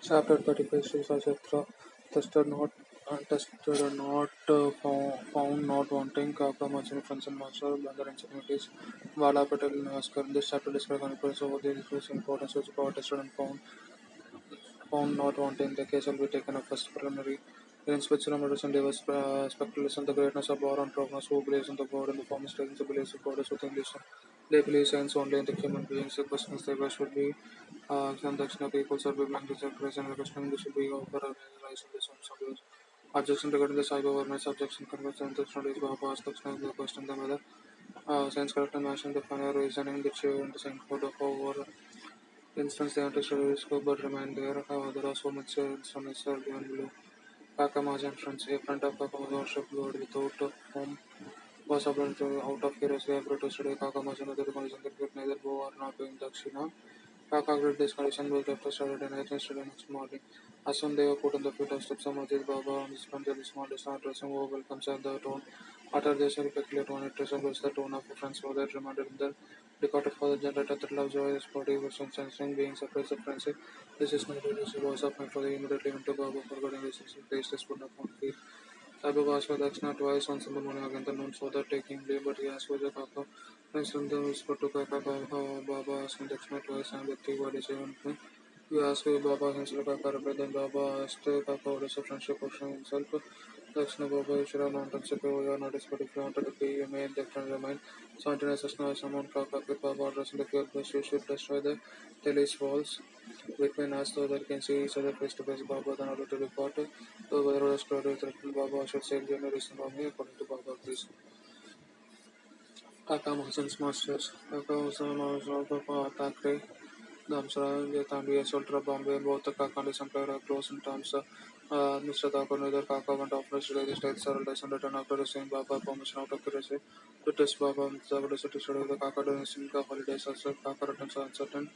Chapter 35 Sri Sachatra tested not found not wanting Kaka Machin friends and master Bandar insecurities Vala Patel Namaskar. This chapter describes conference over the increased importance which power tested and found not wanting. The case will be taken up first preliminary. In Switzerland, medicine diverse spectralism, the greatness of Baron Prognos, who believes in the God and the form is taking the beliefs of God is within this. They believe science only in the human beings. The questions they should be Sandaksha people are blank rejectors and questioning this should be over a rise of the sons of yours. Objection regarding the cyber awareness, objection conversion, the studies Baba asked the question the mother. Science correct and machine the final reasoning the chair and the same code of over instance they understood risk but remain there. There are so much instruments are given below. Kakama's entrance, a front of Kakama's worship God without whom was able to out of curiosity able to study Kakama's another condition that could neither go or not doing Dakshina. Kaka agreed this condition was left to study and I study next morning. As soon they were put on the feet of steps of Majid Baba and his friend the small is not dressing who welcomes at the tone. Utter this speculate on it resembles the tone of a friend's father reminded in the decoded for the generator that loves joy his body was sensing being surprised of friendship. This is not really the voice of my father immediately went to Baba forgetting this is placed his foot upon feet. Saibaba asked for Dakshina twice once in the morning again the noon for the taking leave but he asked for the Kaka. When Sundar whispered to Kaka Baba asking Dakshina twice and the three bodies even me. You ask Baba himself Kaka replied then Baba asked Kaka what is a friendship question himself. Dakshina Baba you should have known friendship over your notice but if you wanted to be you may the friend remain. So until Sasna someone Kaka with Baba addressing the field bus you should destroy the Telis walls. Between us so that can see each other face to face Baba then order to report. So whether a story threatened Baba should say generation of me according to Baba please. Kaka Mohsen's masters. Kaka Mohsen was of Thackeray. Damsara, Tambi, Ultra Bombay, both the Kaka and the Empire are close in terms. Mr. Thakur, neither Kaka went off to study the state several days and returned after receiving Baba permission out of curiosity to test Baba and Zavada to study the Kaka during the holidays. Also, Kaka returns are uncertain.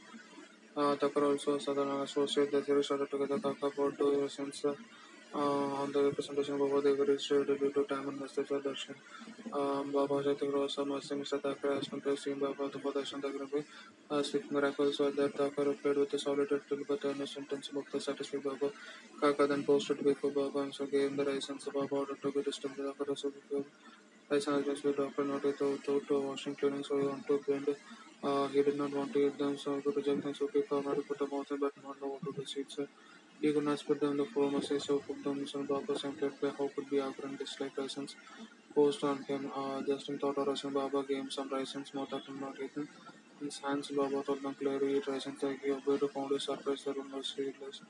Thakur also Southern associate the theory started together Kaka for 2 since on the representation of Baba they were registered due to time and message of Darshan. Baba Jatigra was some Mr. Thakur as compared to seeing Baba to Darshan Thakur. Six miracles were that Thakur played with the solitude till but the earnest intention of the satisfied Baba. Kaka then posted before Baba and so gave him the license of Baba order to be disturbed. Thakur also before license was with Dr. Not without washing cleaning so he wanted to blend. He did not want to eat them so to reject them so he could not put them out but not know what to do seeds. He could not split them the four messages so cook them some Baba simply how could be offering dislike license posed on him. Justin thought Russian Baba gave him some raisins, more that not eaten. In science, Baba told them clearly eat raisins like he obeyed to found a surprise the room was seedless.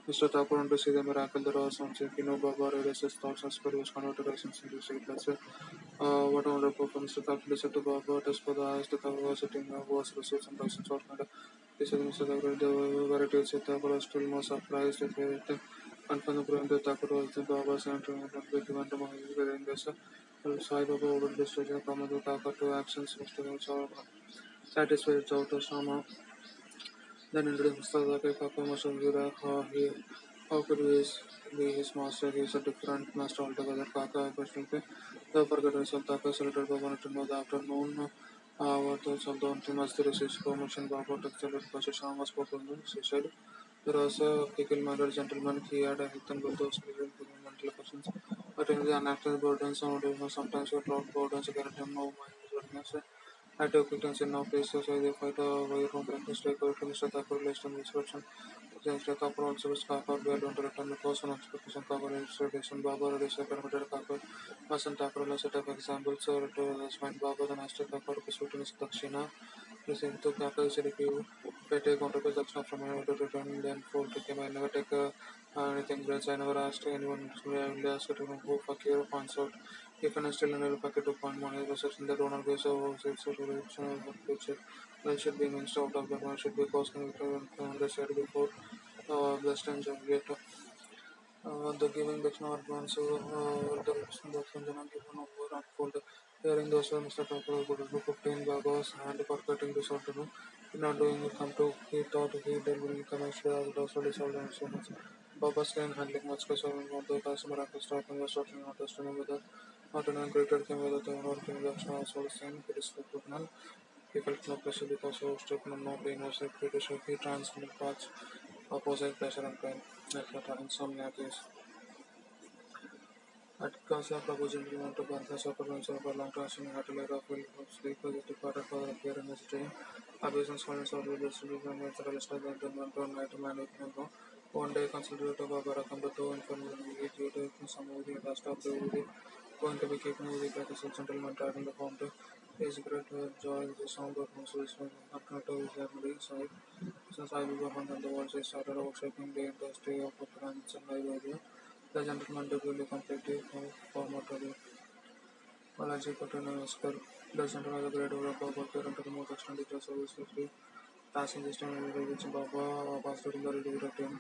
Mr. Thakur wanted to see the miracle there was some if you know Baba realized his thoughts and spirit was converted raisins into seedless. What a wonderful for Mr. Thakur listened to Baba test for the eyes the Thakur was sitting was received some raisins or kind of this is Mr. Thakur the varieties of Thakur was still more surprised if it confirmed the brand the Thakur was the Baba's entering and the given to Mahir in this. Sai Baba ordered this to come to Thakur to actions festivals or satisfied Chowta Shama. Then introduced Mr. Thakur Kaka Mashavira how could be his master? He is a different master altogether. Kaka questioned the forgotten result. Kaka selected Baba to know the afternoon. What was of the Antimas the received permission Baba took the Pasha Shama spoke on she said. There was a fickle minded gentleman. He had a health and both those mental questions. But in the unacted burdens, sometimes you drop burdens to get him no mind goodness. I took quickness in no places. So they fight away from practice take over to Mr. Thakur list and instruction. Mr. Thakur also was Kakar, we don't return the cause on expectation Kakar installation. Baba already permitted Kakar. Masan Thakur will set up examples to husband Baba, the master Kakar, pursuit in his Dakshina. Listen to Kakar said if you take on to Dakshina from me to return, then for to him. I never take anything else. I never asked anyone. I only asked to who Fakir points out. If an still another packet to point money was in the donor base of six or direction of the future. Well should be mixed out of the one should be cost connected on the side before best and generate the giving Dakshina advance the Dakshina given over unfold. Hearing those Mr. Thakur would look 15 Babas and for cutting this afternoon. Not doing it come to he thought he did will come actually as also dissolved and so much. Baba's can handling much customer of the customer after stock and was talking not understanding whether not an greater came whether the owner came Dakshina also the same. It is for he felt no pressure because he was taken no pain was a British he transmitted parts. opposite pressure and pain, etc. Insomnia case. At Casa proposing implement to Bantha supervision for long lasting heart layer of will sleep is departed for the appear in his dream. Abuse and silence or will distribution makes the rest of the one to night management. One day considered to Barbara come to two information due to some movie and last of the movie going to be keeping movie that is a gentleman driving the home to is great to enjoy the sound of muscles when alternative is every side. Since I will go home and the world is started overshaping the industry of plants and live area. The gentleman did really completely former career. Balaji Patana Oscar. The center was a great developer for parent to the most extended service history. Passing this time will reach Baba passed in the radio team.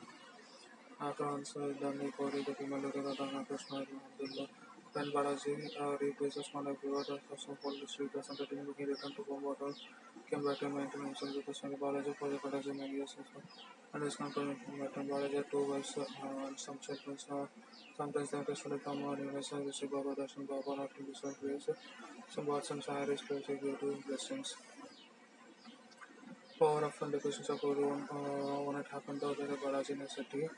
After answer the Nikori, the female Rana Krishna Abdullah. When Balaji replaces one of the water for police representative looking return to bomb water, came back to maintenance with the son of Balaji for the Balaji many years and his company from Balaji two wives and some children. Sometimes they interested from our universal Rishi Baba Darshan Baba not in different ways. Some words and shires to due to blessings. Power of decorations of one when it happened to the Balaji in a city.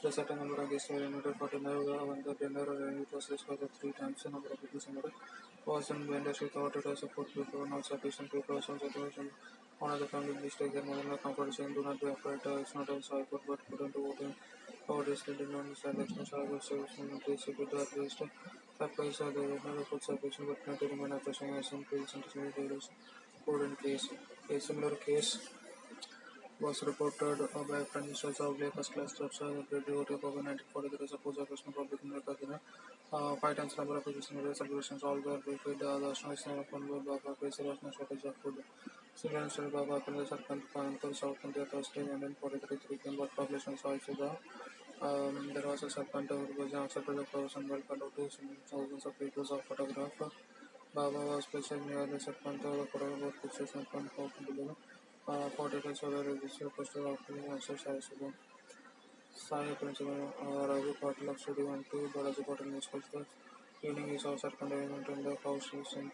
The certain number of guests were invited for dinner. When the dinner it was raised for the three times the number of people invited was in when she thought it was a food people not sufficient people also situation. One of the family mistake their mother comfort saying do not be afraid it's not also I could but couldn't do it. Or this did not understand extension of the service and please it would at least surprise there was no food sufficient but plenty remain after saying some pills and food in case. A similar case was reported by Prime Minister of first class jobs great devotee of over 1943 as a post office no public in Rekadina. Five times number of positions celebrations all were briefed the national system of one Baba face there was no shortage of food. Similar instead Baba Kanda Sarkant Kanthur South India Thursday and in 43 came but population saw also there was a Sarkant who was accepted the flowers and welcomed to thousands of people of photograph. Baba was placed near the Sarkant the photograph pictures and from below. For details of the register poster of the answers also. Sai principal Raghu Patil of Study 1 2 Balaji Patil News the evening is also containment in the house is in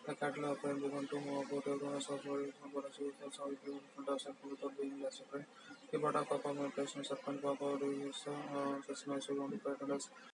the cattle of Prime began to move about organized software Balaji was also in front of circle without being less separate. He brought a couple of my patients up and Papa is such nice to want to